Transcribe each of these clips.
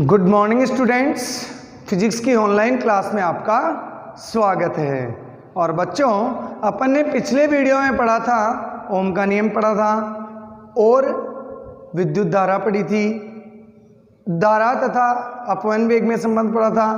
Good morning students, physics की online class में आपका स्वागत है। और बच्चों, अपन ने पिछले वीडियो में पढ़ा था, ओम का नियम पढ़ा था और विद्युत धारा पढ़ी थी, धारा तथा अपवहन वेग में संबंध पढ़ा था,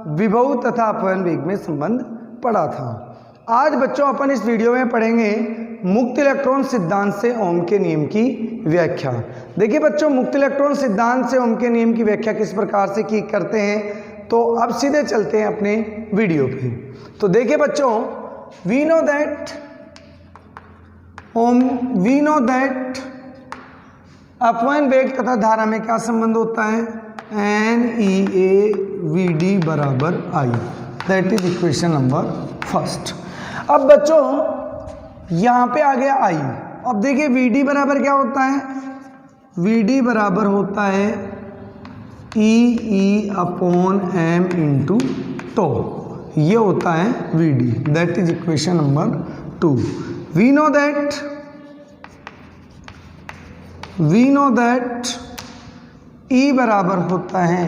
विभव तथा अपवहन वेग में संबंध पढ़ा था। आज बच्चों अपन इस वीडियो में पढ़ेंगे मुक्त इलेक्ट्रॉन सिद्धांत से ओम के नियम की व्याख्या। देखिए बच्चों, मुक्त इलेक्ट्रॉन सिद्धांत से ओम के नियम की व्याख्या किस प्रकार से की करते हैं, तो अब सीधे चलते हैं अपने वीडियो पे। तो देखिए बच्चों, वी नो दैट अपवहन वेग तथा धारा में क्या संबंध होता है, NEAVD बराबर I, that is equation number first. अब बच्चों यहाँ पे आ गया I। अब देखिए VD बराबर क्या होता है, VD बराबर होता है EE upon M into tau, ये होता है VD, that is equation number 2। We know that E बराबर होता है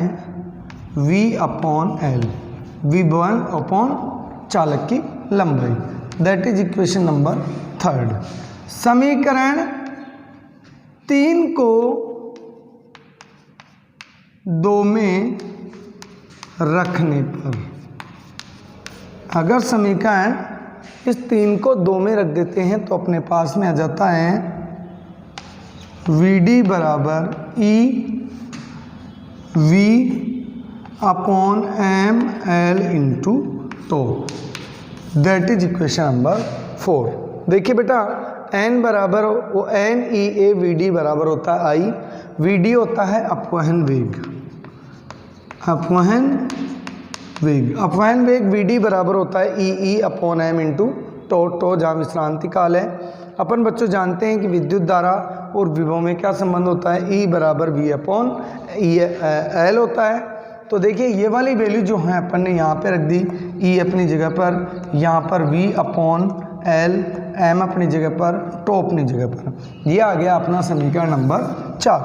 V अपॉन L, विभवन अपॉन चालक की लंबाई, दैट इज इक्वेशन नंबर 3। समीकरण 3 को 2 में रखने पर, अगर समीकरण इस 3 को 2 में रख देते हैं तो अपने पास में आ जाता है VD बराबर E V upon M L into tau, that is equation number 4। देखिए बेटा, N बराबर वो NEAVD बराबर होता है I, VD होता है अपवहन वेग, अपवहन वेग VD बराबर होता है EE upon M into tau, जहाँ विश्रांति काल है। अपन बच्चों जानते हैं कि विद्युत धारा और विभव में क्या संबंध होता है, E बराबर V अपॉन L होता है। तो देखिए ये वाली वैल्यू जो है अपन ने यहाँ पे रख दी, E अपनी जगह पर, यहाँ पर V अपॉन L, M अपनी जगह पर, टो अपनी जगह पर। ये आ गया अपना समीकरण नंबर 4।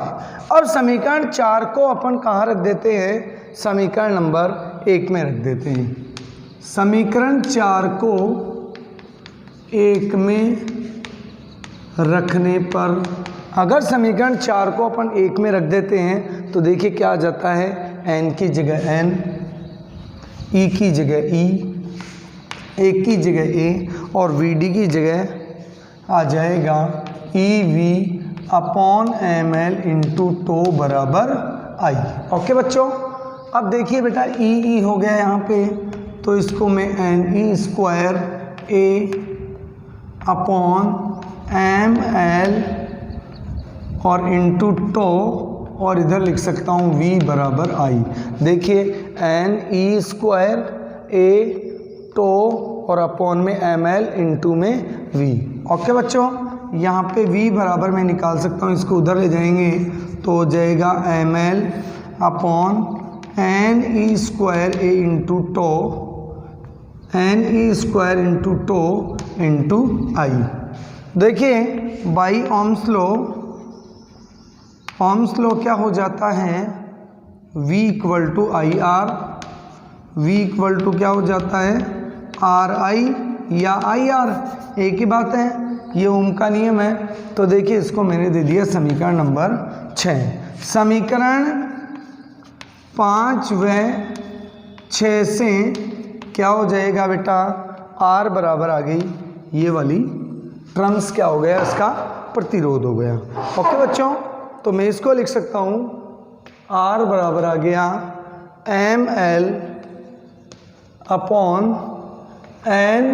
और समीकरण 4 को अपन कहाँ रख देते हैं, समीकरण नंबर 1 में रख देते हैं। समीकरण 4 को 1 में रखने पर, अगर समीकरण 4 को अपन 1 में रख देते हैं तो देखिए क्या आ जाता है, N की जगह N, E की जगह E, A की जगह A और VD की जगह आ जाएगा EV upon ML into tau बराबर I। ओके बच्चों, अब देखिए बेटा EE हो गया यहाँ पे, तो इसको मैं NE square A upon ML और इंटू टो, और इधर लिख सकता हूँ V बराबर I। देखिए NE स्क्वायर A टो और अपॉन में ML इंटू में V। ओके बच्चों, यहाँ पे V बराबर मैं निकाल सकता हूँ, इसको उधर ले जाएंगे तो हो जाएगा ML upon NE square A into tau, NE square into tau into I। देखिए बाई ओम्स लॉ क्या हो जाता है, V equal to IR, V equal to क्या हो जाता है RI या IR, एक ही बात है, ये ओम का नियम है। तो देखिए इसको मैंने दे दिया समीकरण नंबर 6। समीकरण 5 व 6 से क्या हो जाएगा बेटा, R बराबर आ गई, ये वाली टर्म्स क्या हो गया, इसका प्रतिरोध हो गया। ओके बच्चों, तो मैं इसको लिख सकता हूँ, R बराबर आ गया ML अपॉन N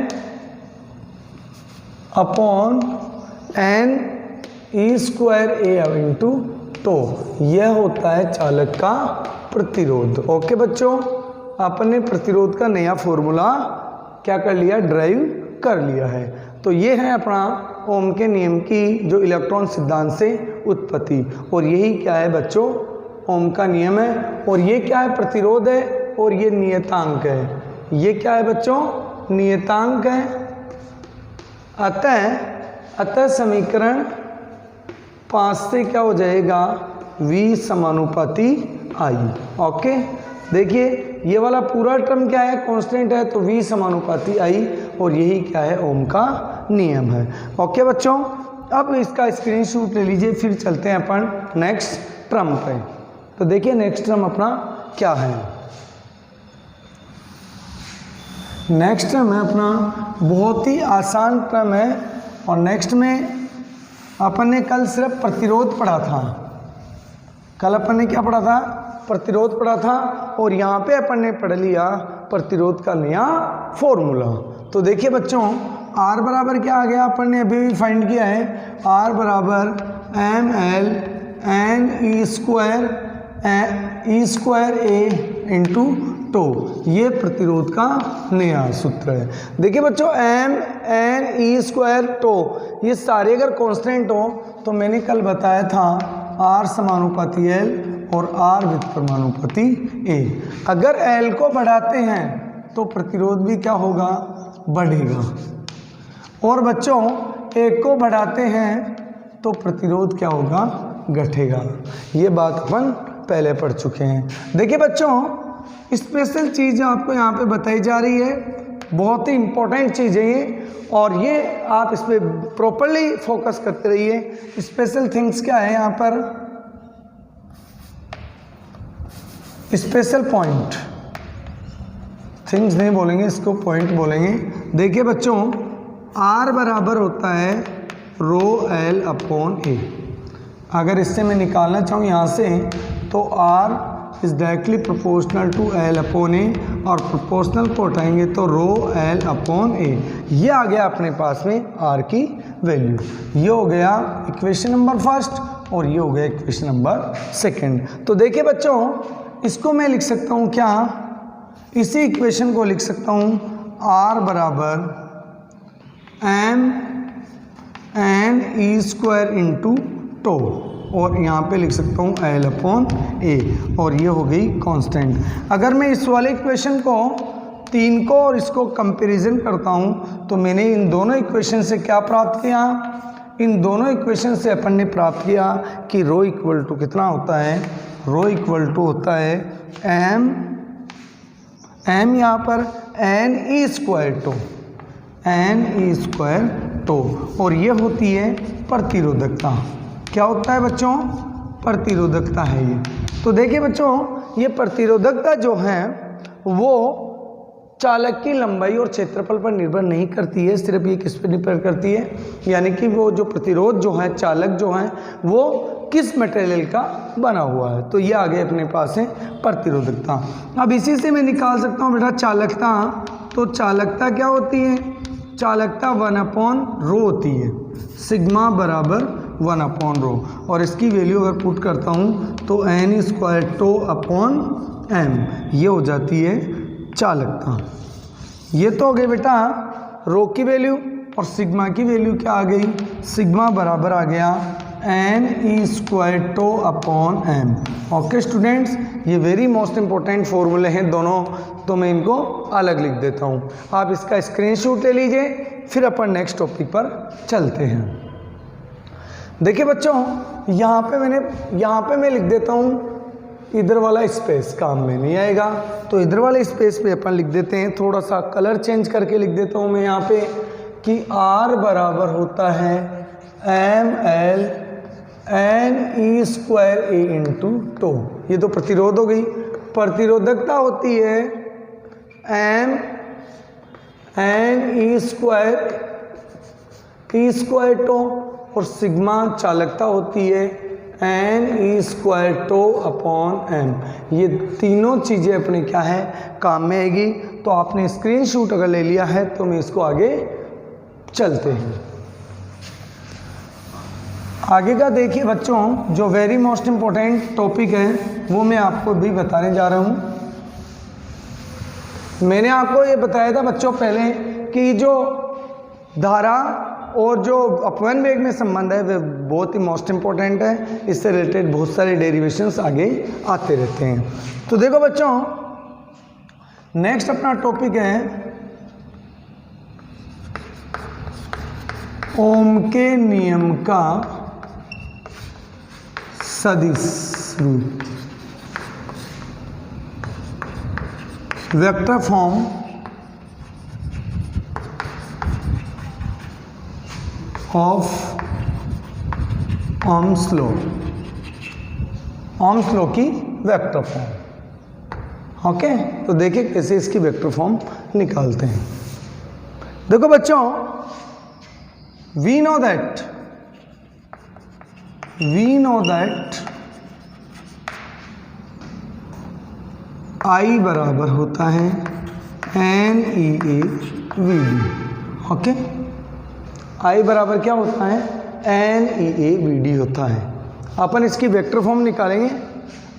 E square A into tau, यह होता है चालक का प्रतिरोध। ओके बच्चों, आपने प्रतिरोध का नया फॉर्मूला क्या कर लिया, ड्राइव कर लिया है। तो ये है अपना ओम के नियम की जो इलेक्ट्रॉन सिद्धांत से उत्पत्ति, और यही क्या है बच्चों, ओम का नियम है। और ये क्या है, प्रतिरोध है, और ये नियतांक है। ये क्या है बच्चों, नियतांक है। अतः समीकरण 5 से क्या हो जाएगा, V समानुपाती आई। ओके, देखिए ये वाला पूरा टर्म क्या है, कांस्टेंट है, तो v समानुपाती आई, और यही क्या है, ओम का नियम है। ओके बच्चों, अब इसका स्क्रीनशॉट ले लीजिए, फिर चलते हैं अपन नेक्स्ट टर्म पे। तो देखिए नेक्स्ट टर्म अपना क्या है। नेक्स्ट टर्म है अपना बहुत ही आसान टर्म है, और नेक्स्ट में अपन ने कल सिर्फ प्रतिरोध पढ़ा था। कल अपन ने क्या पढ़ा था, प्रतिरोध पढ़ा था, और यहाँ पे अपन ने पढ़ लिया प्रतिरोध का नया फॉर्मूला। तो देखिए बच्चों, R बराबर क्या आ गया, अपन ने अभी भी फाइंड किया है, R बराबर ml n e square a into tau, ये प्रतिरोध का नया सूत्र है। देखिए बच्चों, m n e square tau, ये सारे अगर कांस्टेंट हो तो मैंने कल बताया था R समानुपाती L और R व्युत्क्रमानुपाती A। अगर L को बढ़ाते हैं तो प्रतिरोध भी क्या होगा, बढ़ेगा, और बच्चों एक को बढ़ाते हैं तो प्रतिरोध क्या होगा, घटेगा। ये बात अपन पहले पढ़ चुके हैं। देखिए बच्चों, स्पेशल चीज़ आपको यहाँ पे बताई जा रही है, बहुत ही इंपॉर्टेंट चीज़ है ये, और ये आप इस पर प्रॉपरली फोकस करते रहिए। स्पेशल थिंग्स क्या है यहाँ पर, स्पेशल पॉइंट, थिंग्स नहीं बोलेंगे, इसको पॉइंट बोलेंगे। देखिए बच्चों, R बराबर होता है रो L अपॉन A। अगर इससे मैं निकालना चाहूँ यहाँ से, तो R is directly proportional to L upon A, और प्रोपोर्शनल को उठाएंगे तो रो L अपॉन A। ये आ गया अपने पास में R की वैल्यू। ये हो गया इक्वेशन नंबर फर्स्ट, और ये हो गया इक्वेशन नंबर सेकंड। तो देखिए बच्चों, इसको मैं लिख सकता हूँ क्या, इसी इक्वेशन को लिख सकता हूँ R बराबर m n e square into tau, और यहाँ पे लिख सकता हूँ L अपॉन A, और ये हो गई कांस्टेंट। अगर मैं इस वाले इक्वेशन को 3 को और इसको कंपैरिजन करता हूँ, तो मैंने इन दोनों इक्वेशन से क्या प्राप्त किया, इन दोनों इक्वेशन से अपन ने प्राप्त किया कि रो इक्वल टू कितना होता है, रो इक्वल टू होता है m यहाँ पर n e square tau, n e square tau, और ये होती है प्रतिरोधकता। क्या होता है बच्चों, प्रतिरोधकता है ये। तो देखिए बच्चों, ये प्रतिरोधकता जो है वो चालक की लंबाई और क्षेत्रफल पर निर्भर नहीं करती है, सिर्फ ये किस पर निर्भर करती है, यानी कि वो जो प्रतिरोध जो है, चालक जो है, वो किस मटेरियल का बना हुआ है। तो ये आगे अपने पास है प्रतिरोधकता। अब इसी से मैं निकाल सकता हूँ बेटा चालकता। तो चालकता क्या होती है, चालकता 1 अपॉन रो होती है, सिग्मा बराबर 1 अपॉन रो, और इसकी वैल्यू अगर पुट करता हूँ तो n square tau upon m, ये हो जाती है चालकता। ये तो हो गई बेटा रो की वैल्यू, और सिग्मा की वैल्यू क्या आ गई, सिग्मा बराबर आ गया n e square tau upon m। Okay students, ये वेरी मोस्ट इंपॉर्टेंट फॉर्मूले हैं दोनों, तो मैं इनको अलग लिख देता हूँ। आप इसका स्क्रीनशॉट ले लीजिए, फिर अपन नेक्स्ट टॉपिक पर चलते हैं। देखिए बच्चों, यहाँ पे मैं लिख देता हूँ, इधर वाला स्पेस काम में नहीं आएगा, तो इधर वाले स्पेस पे अपन लिख देते हैं, थोड़ा सा कलर चेंज करके लिख देता हूँ मैं यहाँ पे कि R बराबर होता है ml n e square a into tau. ये तो प्रतिरोध हो गई। प्रतिरोधकता होती है m n e square tau, और सिग्मा चालकता होती है n e square tau upon m। ये तीनों चीज़ें अपने क्या है, काम में आएगी। तो आपने स्क्रीनशॉट अगर ले लिया है तो मैं इसको आगे चलते हैं। आगे का देखिए बच्चों, जो वेरी मोस्ट इम्पोर्टेंट टॉपिक है वो मैं आपको भी बताने जा रहा हूँ। मैंने आपको ये बताया था बच्चों पहले कि जो धारा और जो अपवन वेग में संबंध है वे बहुत ही मोस्ट इम्पोर्टेंट है। इससे रिलेटेड बहुत सारे डेरिवेशंस आगे आते रहते हैं। तो देखो बच्चों, नेक्स्ट अपना टॉपिक है ओम के नियम का सदिश रूप। Vector form of Ohm's law, Ohm's law की वेक्टर फॉर्म। ओके, तो देखिए कैसे इसकी वेक्टर फॉर्म निकालते हैं। देखो बच्चों, वी नो दैट I बराबर होता है NEA VD। ओके, I बराबर क्या होता है? NEA VD होता है। अपन इसकी वेक्टर फॉर्म निकालेंगे,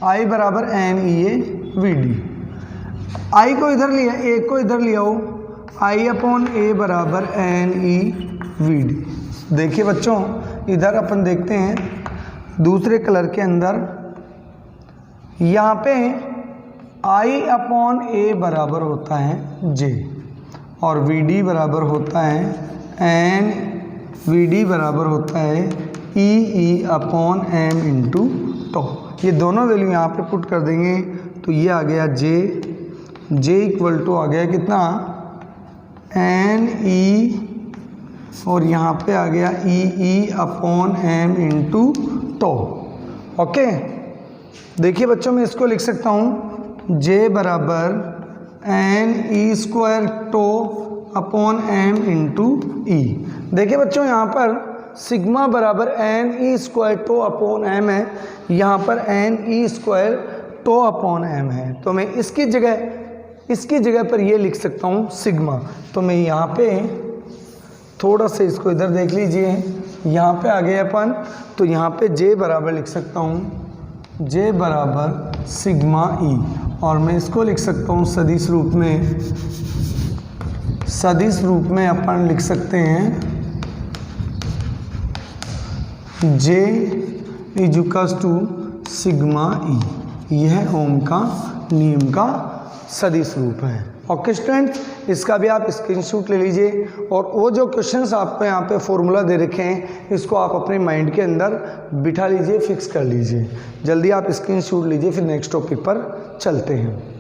I बराबर NEA VD। I को इधर लिया, A को इधर लिया हो, I अपॉन A बराबर NE VD। देखिए बच्चों, इधर अपन देखते हैं दूसरे कलर के अंदर, यहाँ पे I अपॉन A बराबर होता है J और VD बराबर होता है N, VD बराबर होता है EE upon M into tau. ये दोनों वैल्यू यहाँ पे पुट कर देंगे तो ये आ गया J इक्वल टू आ गया कितना? NE और यहाँ पे आ गया EE upon M into tau. Okay, देखिए बच्चों, मैं इसको लिख सकता हूँ J बराबर NE square tau upon M into E। देखिए बच्चों, यहाँ पर सिग्मा बराबर NE square tau upon M है, यहाँ पर NE square tau upon M है, तो मैं इसकी जगह पर ये लिख सकता हूँ सिग्मा। तो मैं यहाँ पे थोड़ा सा इसको इधर देख लीजिए, यहाँ पे आ गए अपन, तो यहाँ पे J बराबर लिख सकता हूँ J बराबर सिग्मा E, और मैं इसको लिख सकता हूँ सदिश रूप में अपन लिख सकते हैं J equals to sigma E। यह ओम का नियम का सदिश रूप है। ओके स्टूडेंट, इसका भी आप स्क्रीनशॉट ले लीजिए, और वो जो क्वेश्चंस आपको यहाँ पे फॉर्मूला दे रखे हैं इसको आप अपने माइंड के अंदर बिठा लीजिए, फिक्स कर लीजिए। जल्दी आप स्क्रीनशॉट लीजिए, फिर नेक्स्ट टॉपिक पर चलते हैं।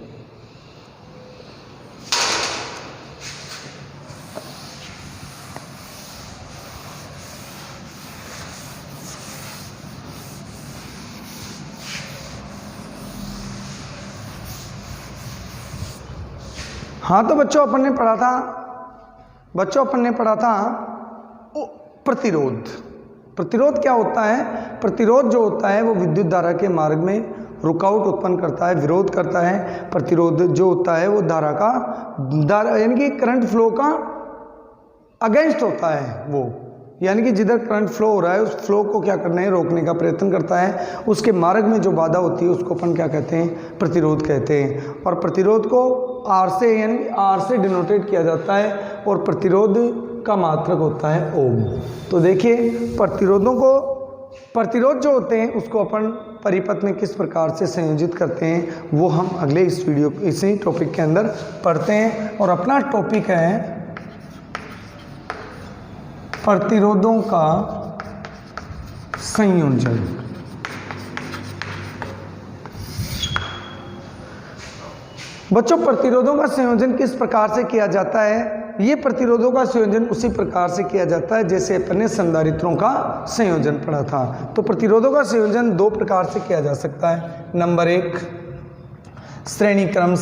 हाँ, तो बच्चों अपन ने पढ़ा था प्रतिरोध क्या होता है? प्रतिरोध जो होता है वो विद्युत धारा के मार्ग में रुकावट उत्पन्न करता है, विरोध करता है। प्रतिरोध जो होता है वो धारा यानी कि करंट फ्लो का अगेंस्ट होता है, वो यानी कि जिधर करंट फ्लो हो रहा है उस फ्लो को क्या करना है? रोकने का प्रयत्न करता है। उसके मार्ग में जो बाधा होती है उसको अपन क्या कहते हैं? प्रतिरोध कहते हैं। और प्रतिरोध को R से यानी R से डिनोटेट किया जाता है, और प्रतिरोध का मात्रक होता है ओम। तो देखिए, प्रतिरोध जो होते हैं उसको अपन परिपथ में किस प्रकार से संयोजित करते हैं वो हम अगले इसी टॉपिक के अंदर पढ़ते हैं। और अपना टॉपिक है प्रतिरोधों का संयोजन। बच्चों, प्रतिरोधों का संयोजन किस प्रकार से किया जाता है? ये प्रतिरोधों का संयोजन उसी प्रकार से किया जाता है जैसे अपन ने संधारित्रों का संयोजन पढ़ा था। तो प्रतिरोधों का संयोजन दो प्रकार से किया जा सकता है। नंबर 1 श्रेणी क्रम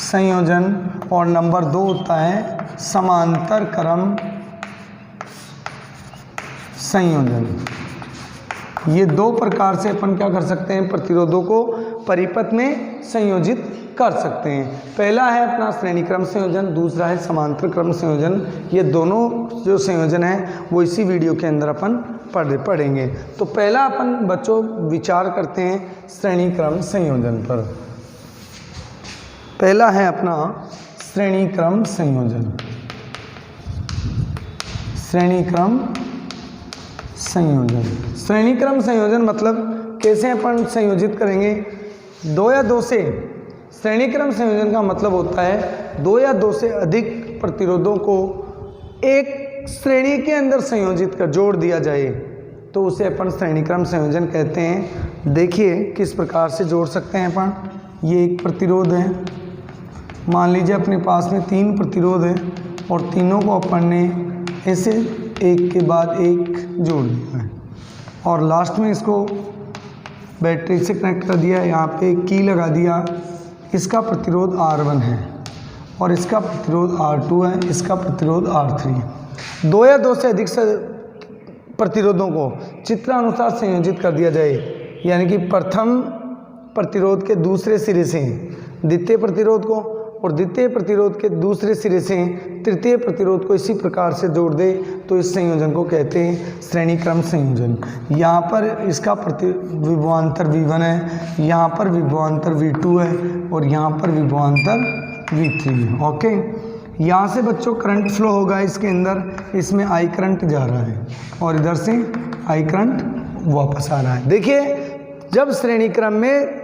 संयोजन, और नंबर 2 होता है समांतर क्रम संयोजन। ये दो प्रकार से अपन क्या कर सकते हैं? प्रतिरोधों को परिपथ में संयोजित कर सकते हैं। पहला है अपना श्रेणी क्रम संयोजन, दूसरा है समांतर क्रम संयोजन। ये दोनों जो संयोजन है वो इसी वीडियो के अंदर अपन पढ़ेंगे। तो पहला अपन बच्चों विचार करते हैं श्रेणी क्रम संयोजन पर। पहला है अपना श्रेणी क्रम संयोजन। श्रेणी क्रम संयोजन मतलब कैसे अपन संयोजित करेंगे? 2 या 2 से। श्रेणी क्रम संयोजन का मतलब होता है 2 या 2 से अधिक प्रतिरोधों को एक श्रेणी के अंदर संयोजित कर जोड़ दिया जाए, तो उसे अपन श्रेणी क्रम संयोजन कहते हैं। देखिए किस प्रकार से जोड़ सकते हैं अपन। ये एक प्रतिरोध है, मान लीजिए अपने पास में 3 प्रतिरोध है और तीनों को अपन ने ऐसे एक के बाद एक जोड़ दिया है और लास्ट में इसको बैटरी से कनेक्ट कर दिया। यहाँ पे की लगा दिया। इसका प्रतिरोध R1 है और इसका प्रतिरोध R2 है, इसका प्रतिरोध R3 है। 2 या 2 से अधिक प्रतिरोधों को चित्रानुसार संयोजित कर दिया जाए, यानी कि प्रथम प्रतिरोध के दूसरे सिरे से द्वितीय प्रतिरोध को और द्वितीय प्रतिरोध के दूसरे सिरे से तृतीय प्रतिरोध को इसी प्रकार से जोड़ दे तो इस संयोजन को कहते हैं श्रेणी क्रम संयोजन। यहाँ पर इसका विभवांतर V1 है, यहाँ पर विभवांतर V2 है और यहाँ पर विभवांतर V3 है। ओके, यहाँ से बच्चों करंट फ्लो होगा इसके अंदर, इसमें I करंट जा रहा है और इधर से I करंट वापस आ रहा है। देखिए जब श्रेणी क्रम में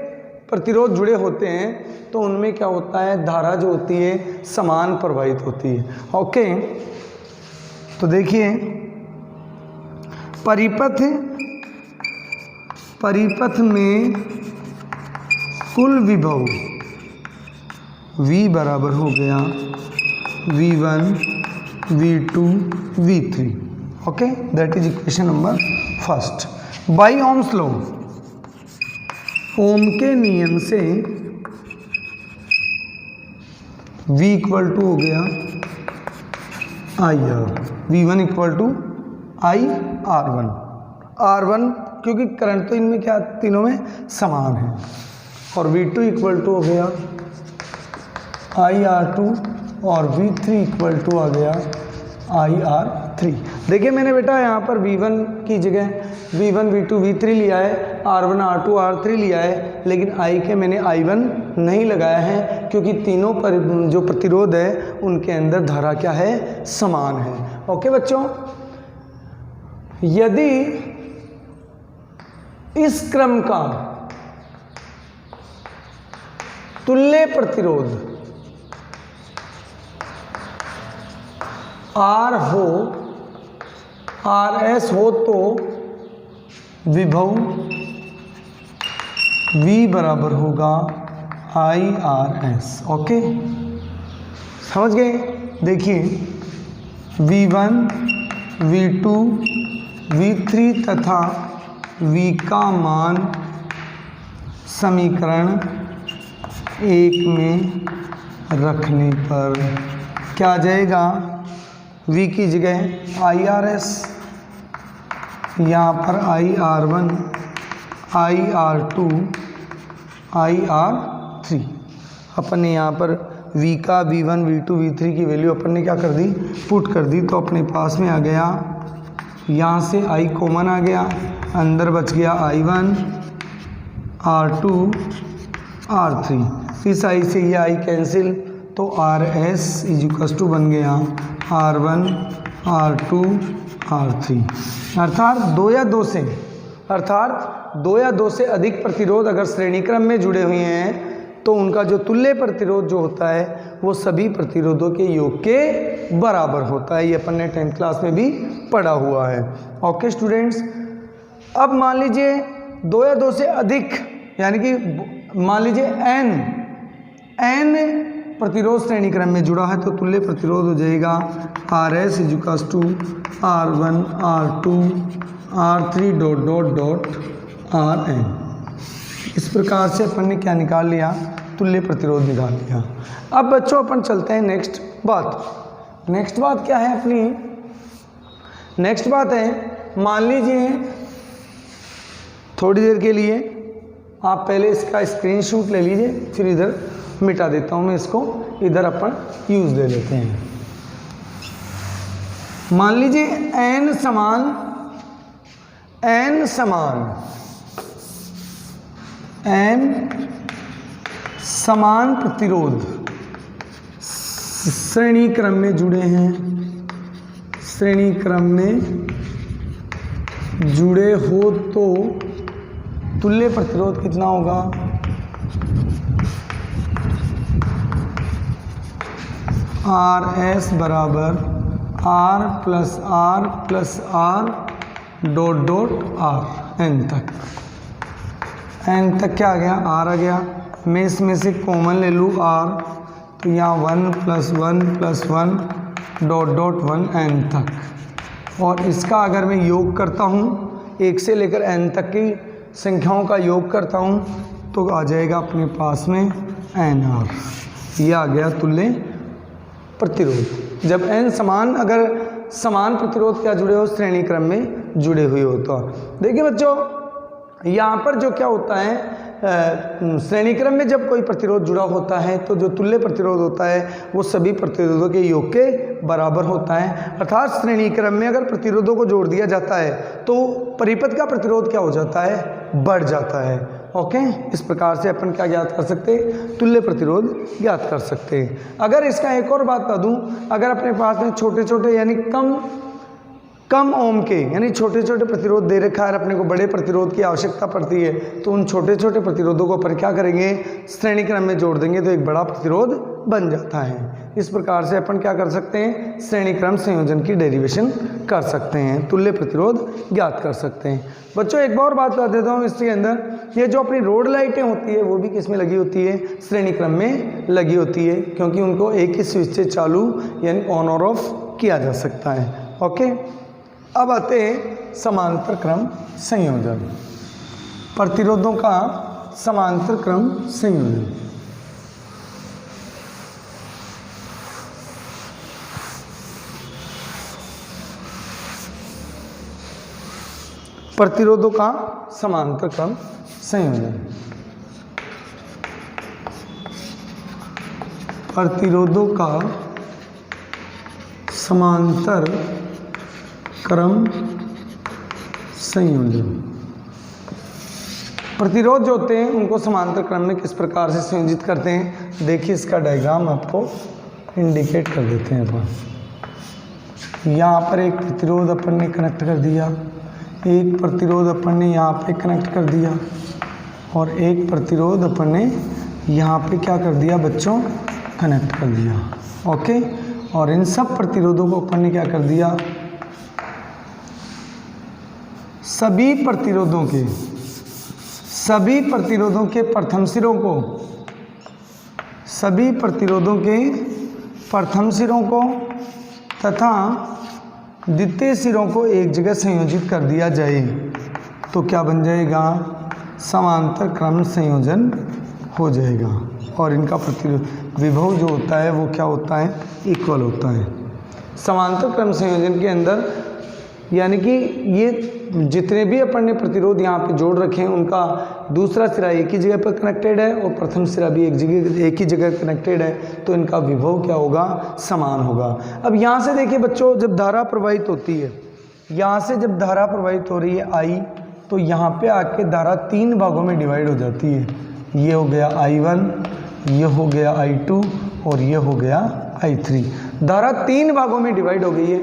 प्रतिरोध जुड़े होते हैं तो उनमें क्या होता है, धारा जो होती है समान प्रवाहित होती है। ओके, तो देखिए परिपथ में कुल विभव V बराबर हो गया V1 V2 V3। Okay, that is equation number first. By Ohm's law, Ohm के नियम से V इक्वल टू हो गया IR, V1 equal to IR1। R1 क्योंकि करंट तो इनमें क्या तीनों में समान है और V2 इक्वल टू हो गया IR2 और V3 इक्वल टू आ गया IR3। देखिए मैंने बेटा यहाँ पर V1 की जगह V1 V2 V3 लिया है, R1 R2 R3 लिया है, लेकिन I के मैंने I1 नहीं लगाया है क्योंकि तीनों पर जो प्रतिरोध है उनके अंदर धारा क्या है, समान है। ओके बच्चों, यदि इस क्रम का तुल्य प्रतिरोध R हो, RS हो तो विभव V बराबर होगा IRS। ओके, समझ गए। देखिए V1 V2 V3 तथा V का मान समीकरण 1 में रखने पर क्या आ जाएगा, V की जगह IRS, यहाँ पर IR1 IR2 IR3। अपन ने यहाँ पर V का V1 V2 V3 की वैल्यू अपन ने क्या कर दी, पुट कर दी, तो अपने पास में आ गया, यहाँ से I कॉमन आ गया, अंदर बच गया I1 R2 R3। इस I से ये I कैंसिल तो RS इक्वल टू बन गया R1 R2 R3। अर्थात 2 या 2 से अधिक प्रतिरोध अगर श्रेणी क्रम में जुड़े हुए हैं तो उनका जो तुल्य प्रतिरोध जो होता है वो सभी प्रतिरोधों के योग के बराबर होता है। ये अपन ने 10th क्लास में भी पढ़ा हुआ है। ओके स्टूडेंट्स, अब मान लीजिए 2 या 2 से अधिक, यानी कि मान लीजिए n प्रतिरोध श्रेणी क्रम में जुड़ा है तो तुल्य प्रतिरोध हो जाएगा RS equal to R1 R2 R3 dot RN। इस प्रकार से अपन ने क्या निकाल लिया, तुल्य प्रतिरोध निकाल लिया। अब बच्चों अपन चलते हैं नेक्स्ट बात क्या है अपनी, नेक्स्ट बात है, मान लीजिए थोड़ी देर के लिए आप पहले इसका स्क्रीनशॉट ले लीजिए, फिर इधर मिटा देता हूं मैं इसको, इधर अपन यूज ले लेते हैं। मान लीजिए n समान प्रतिरोध श्रेणी क्रम में जुड़े हैं, श्रेणी क्रम में जुड़े हो तो तुल्य प्रतिरोध कितना होगा, RS बराबर R plus R plus R dot R n तक। एन तक क्या आ गया, आर आ गया। मैं इसमें से कॉमन ले लूँ आर, तो यहाँ 1 + 1 + 1 डॉट डॉट 1 एन तक। और इसका अगर मैं योग करता हूँ 1 से लेकर एन तक की संख्याओं का योग करता हूँ तो आ जाएगा अपने पास में एन आर। ये आ गया तुल्य प्रतिरोध। जब एन समान, अगर समान प्रतिरोध क्या जुड़े हो, श्रेणी क्रम में जुड़े हुए हो। तो देखिए बच्चों, यहाँ पर जो क्या होता है, श्रेणी क्रम में जब कोई प्रतिरोध जुड़ा होता है तो जो तुल्य प्रतिरोध होता है वो सभी प्रतिरोधों के योग के बराबर होता है। अर्थात श्रेणी क्रम में अगर प्रतिरोधों को जोड़ दिया जाता है तो परिपथ का प्रतिरोध क्या हो जाता है, बढ़ जाता है। ओके, इस प्रकार से अपन क्या ज्ञात कर सकते हैं, तुल्य प्रतिरोध ज्ञात कर सकते हैं। अगर इसका एक और बात बता दूं, अगर अपने पास में छोटे छोटे यानी कम ओम के यानी छोटे छोटे प्रतिरोध दे रखा है, अपने को बड़े प्रतिरोध की आवश्यकता पड़ती है, तो उन छोटे छोटे प्रतिरोधों को अपन क्या करेंगे, श्रेणी क्रम में जोड़ देंगे तो एक बड़ा प्रतिरोध बन जाता है। इस प्रकार से अपन क्या कर सकते हैं, श्रेणी क्रम संयोजन की डेरिवेशन कर सकते हैं, तुल्य प्रतिरोध ज्ञात कर सकते हैं। बच्चों एक और बात बता देता हूँ, इसके अंदर ये जो अपनी रोड लाइटें होती है वो भी किस में लगी होती है, श्रेणी क्रम में लगी होती है, क्योंकि उनको एक ही स्विच से चालू यानी ऑन और ऑफ किया जा सकता है। ओके, अब आते हैं समांतर क्रम संयोजन, प्रतिरोधों का समांतर क्रम संयोजन। प्रतिरोधों का समांतर क्रम संयोजन, प्रतिरोधों का समांतर क्रम संयोजन। प्रतिरोध जो होते हैं उनको समांतर क्रम में किस प्रकार से संयोजित करते हैं, देखिए इसका डायग्राम आपको इंडिकेट कर देते हैं अपन। यहाँ पर एक प्रतिरोध अपन ने कनेक्ट कर दिया, एक प्रतिरोध अपन ने यहाँ पे कनेक्ट कर दिया और एक प्रतिरोध अपन ने यहाँ पे क्या कर दिया बच्चों, कनेक्ट कर दिया। ओके, और इन सब प्रतिरोधों को अपन ने क्या कर दिया, सभी प्रतिरोधों के प्रथम सिरों को, सभी प्रतिरोधों के प्रथम सिरों को तथा द्वितीय सिरों को एक जगह संयोजित कर दिया जाए तो क्या बन जाएगा, समांतर क्रम संयोजन हो जाएगा। और इनका प्रतिरोध विभव जो होता है वो क्या होता है, इक्वल होता है। समांतर क्रम संयोजन के अंदर यानी कि ये जितने भी अपन ने प्रतिरोध यहाँ पे जोड़ रखे हैं उनका दूसरा सिरा एक ही जगह पर कनेक्टेड है और प्रथम सिरा भी एक ही जगह कनेक्टेड है, तो इनका विभव क्या होगा, समान होगा। अब यहाँ से देखिए बच्चों, जब धारा प्रवाहित होती है, यहाँ से जब धारा प्रवाहित हो रही है आई, तो यहाँ पे आके धारा 3 भागों में डिवाइड हो जाती है। ये हो गया I1, ये हो गया I2 और ये हो गया I3। धारा 3 भागों में डिवाइड हो गई है,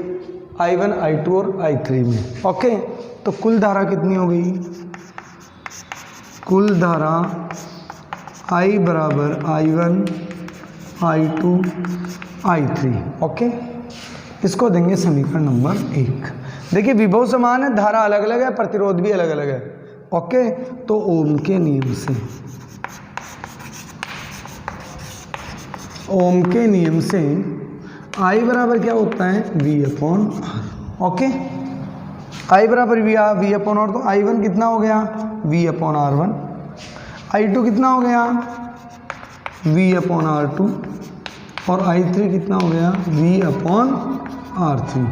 I1, I2 और I3 में। ओके, तो कुल धारा कितनी हो गई, कुल धारा I बराबर I1, I2, I3। ओके, इसको देंगे समीकरण नंबर 1। देखिए विभव समान है, धारा अलग अलग है, प्रतिरोध भी अलग अलग है। ओके, तो ओम के नियम से, ओम के नियम से I बराबर क्या होता है, V/R। ओके, I बराबर V/R, तो I1 कितना हो गया, V/R1, I2 कितना हो गया, V/R2 और I3 कितना हो गया, V/R3।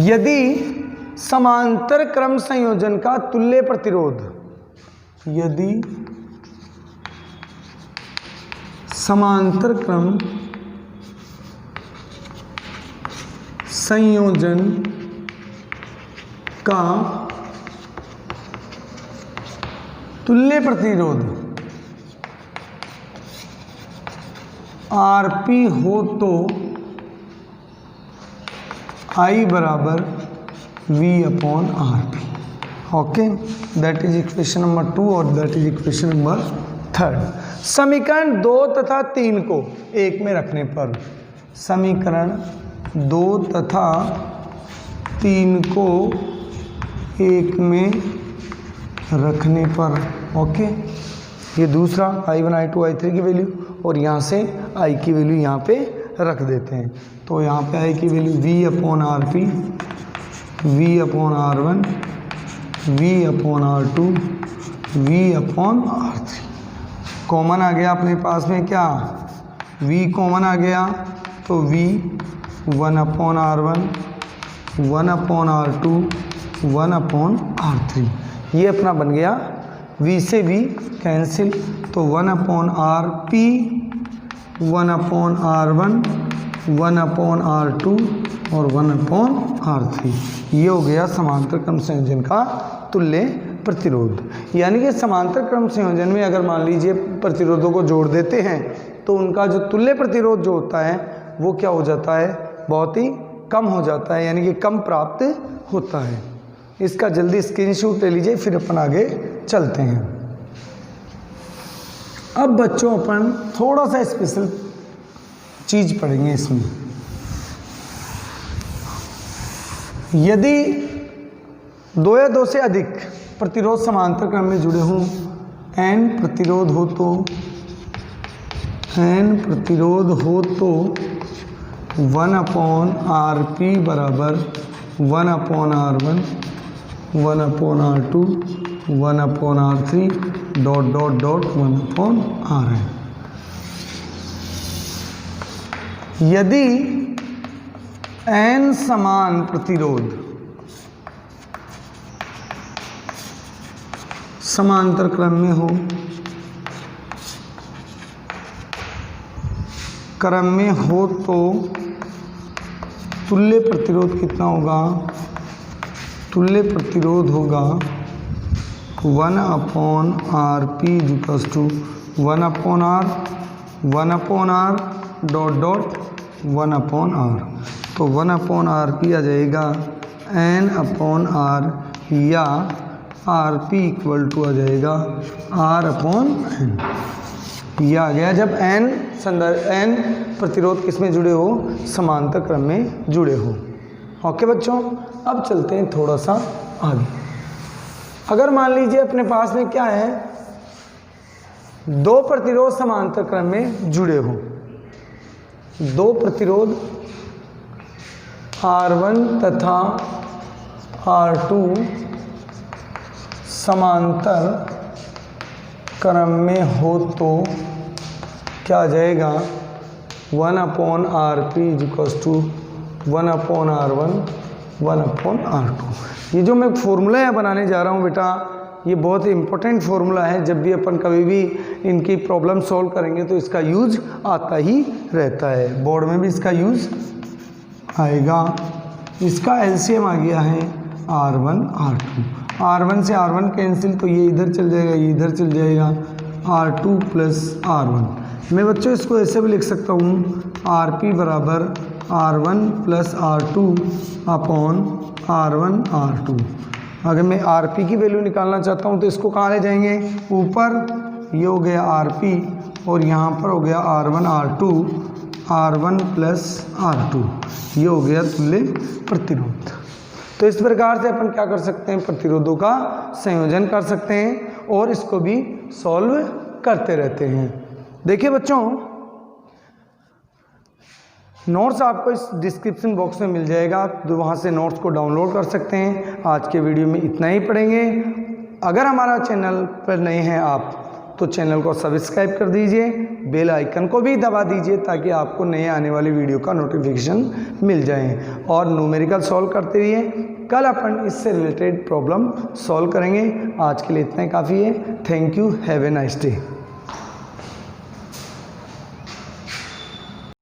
यदि समांतर क्रम संयोजन का तुल्य प्रतिरोध, यदि समांतर क्रम संयोजन का तुल्य प्रतिरोध Rp हो तो I बराबर V/Rp। Okay, that is equation number 2 और दैट इज इक्वेशन नंबर 3। समीकरण 2 तथा 3 को एक में रखने पर, समीकरण 2 तथा 3 को एक में रखने पर। ओके, ये दूसरा I1 I2 I3 की वैल्यू, और यहाँ से I की वैल्यू यहाँ पे रख देते हैं। तो यहाँ पे I की value V/RP, V/R1, V/R2, V/R3। Common आ गया अपने पास में क्या, V कॉमन आ गया, तो V 1/R1, 1/R2, 1/R3। ये अपना बन गया, V से V कैंसिल, तो 1/RP, 1/R1, 1/R2 और 1/R3। ये हो गया समांतर क्रम संयोजन का तुल्य प्रतिरोध। यानी कि समांतर क्रम संयोजन में अगर मान लीजिए प्रतिरोधों को जोड़ देते हैं तो उनका जो तुल्य प्रतिरोध जो होता है वो क्या हो जाता है, बहुत ही कम हो जाता है, यानी कि कम प्राप्त होता है। इसका जल्दी स्क्रीनशॉट ले लीजिए, फिर अपन आगे चलते हैं। अब बच्चों अपन थोड़ा सा स्पेशल चीज पढ़ेंगे इसमें। यदि 2 या 2 से अधिक प्रतिरोध समांतर क्रम में जुड़े हों, n प्रतिरोध हो तो 1/RP बराबर 1/R1, 1/R2, 1/R3 ... 1/Rn। यदि n समान प्रतिरोध समांतर क्रम में हो, तो तुल्य प्रतिरोध कितना होगा, तुल्य प्रतिरोध होगा 1/RP equals to 1/R, 1/R ... 1/R। तो 1/RP आ जाएगा n/R, या RP इक्वल टू आ जाएगा R/N। यह आ गया जब n प्रतिरोध किस में जुड़े हो, समांतर क्रम में जुड़े हो। ओके बच्चों, अब चलते हैं थोड़ा सा आगे। अगर मान लीजिए अपने पास में क्या है, 2 प्रतिरोध समांतर क्रम में जुड़े हो, 2 प्रतिरोध R1 तथा R2 समांतर क्रम में हो तो क्या आ जाएगा, 1/RP equals to 1/R1, 1/R2। ये जो मैं फॉर्मूला यहाँ बनाने जा रहा हूँ बेटा, ये बहुत इंपॉर्टेंट फॉर्मूला है। जब भी अपन कभी भी इनकी प्रॉब्लम सॉल्व करेंगे तो इसका यूज आता ही रहता है, बोर्ड में भी इसका यूज आएगा। इसका एलसीएम आ गया है R1 R2, R1 से R1 कैंसिल, तो ये इधर चल जाएगा, ये इधर चल जाएगा, R2 प्लस R1। मैं बच्चों इसको ऐसे भी लिख सकता हूँ, RP बराबर R1 plus R2 upon R1 R2। अगर मैं RP की वैल्यू निकालना चाहता हूँ तो इसको कहाँ ले जाएंगे, ऊपर, ये हो गया RP और यहाँ पर हो गया R1 R2, R1 plus R2, ये हो गया तुल्य प्रतिरोध। तो इस प्रकार से अपन क्या कर सकते हैं, प्रतिरोधों का संयोजन कर सकते हैं और इसको भी सॉल्व करते रहते हैं। देखिए बच्चों, नोट्स आपको इस डिस्क्रिप्शन बॉक्स में मिल जाएगा, तो वहाँ से नोट्स को डाउनलोड कर सकते हैं। आज के वीडियो में इतना ही पढ़ेंगे। अगर हमारा चैनल पर नए हैं आप तो चैनल को सब्सक्राइब कर दीजिए, बेल आइकन को भी दबा दीजिए ताकि आपको नए आने वाली वीडियो का नोटिफिकेशन मिल जाए, और न्यूमेरिकल सॉल्व करते रहिए। कल अपन इससे रिलेटेड प्रॉब्लम सॉल्व करेंगे। आज के लिए इतना ही काफ़ी है। Thank you, have a nice day.